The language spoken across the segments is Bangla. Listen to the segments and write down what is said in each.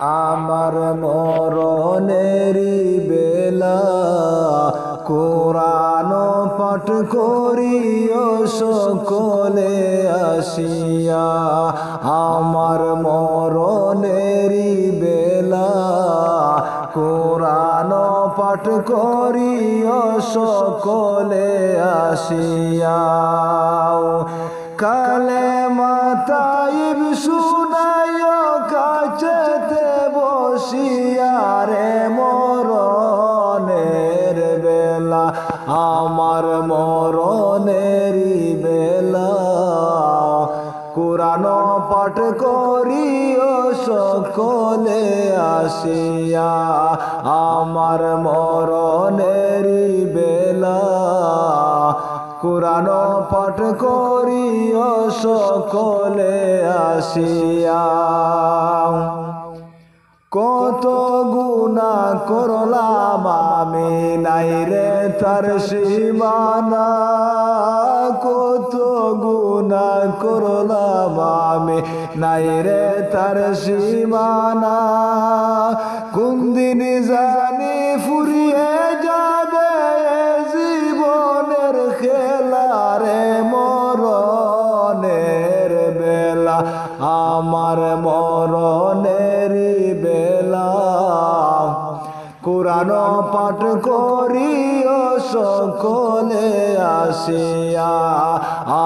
আমার মরণেরি বেলা কোরআন পাঠ করিও সকলে আসিয়া আমার মরণেরি বেলা কোরআন পাঠ করিও সকলে আসিয়া কালেমা তাইব শুনাইও কাছেতে বসিয়া রে মরণের বেলা আমার মরণেরি বেলা কোরআন পাঠ করিও সকলে আসিয়া আমার মরণেরি বেলা কোরআন পাঠ করিও সকলে আসিয়া কত গুনাহ করলাম আমি নাই রে তার সীমানা কত গুনাহ করলাম আমি নাই রে তার সীমানা কোন দিন জানি ফুরিয়ে যাবে জীবনের খেলা রে মরণের বেলা আমার মরণেরি বেলা কোরআন পাঠ করিও সকলে আসিয়া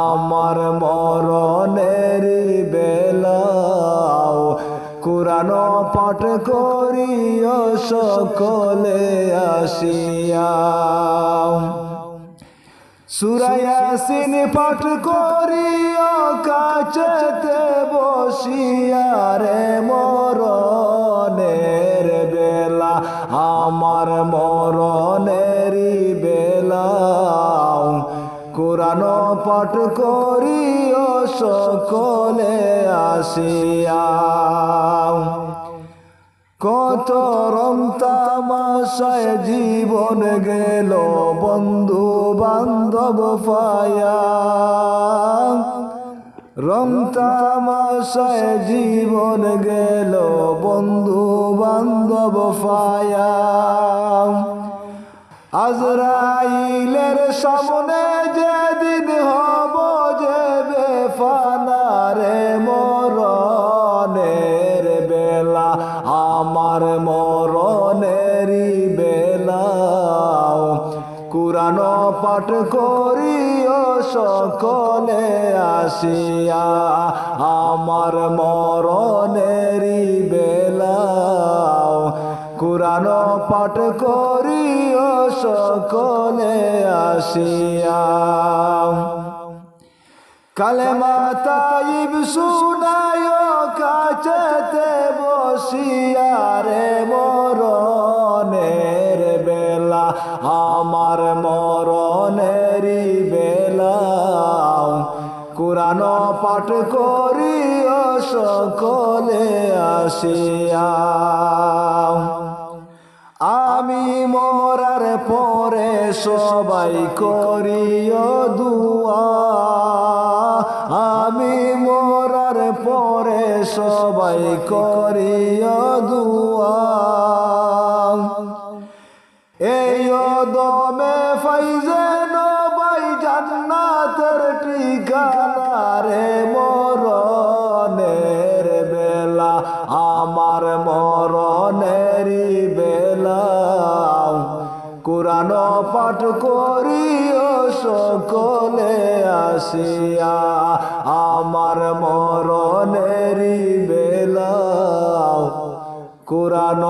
আমার মরণেরি বেলা কোরআন পাঠ করিও সকলে আসিয়া সূরা ইয়াসিন পাঠ করিও কাছেতে বসিয়া রে মরণের বেলা আমার মরণেরি বেলা কোরআন পাঠ করিও সকলে আসিয়া কত রং তামাশায় জীবন গেল বন্ধু বান্ধব পায়া রং তামাশায় জীবন গেল বন্ধু বান্ধব পায়া আজরাইলের সামনে যেদিন হব যে বেফানা রে মরণের বেলা আমার মরণেরি বেলা কোরআন পাঠ করিও সকলে আসিয়া আমার মরণেরি বেলা কোরআন পাঠ করিও সকলে আসিয়া কালেমা তাইব শুনাইও কাছেতে বসিয়া রে মরণের বেলা আমার মরণেরি বেলা কোরআন পাঠ করিও সকলে আসিয়া আমি মরার পরে সবাই করিও দুয়া আমি মরার পরে সবাই করিও দুয়া এই দমে ফাইজে নবাই জান্নাতের ঠিকানা রে মরণের বেলা আমার মরণেরি বেলা কোরআন পাঠ করিও সকলে আসিয়া আমার মরণেরি বেলা কোরআন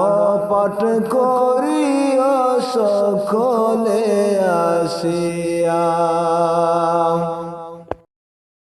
পাঠ করিও সকলে আসিয়া।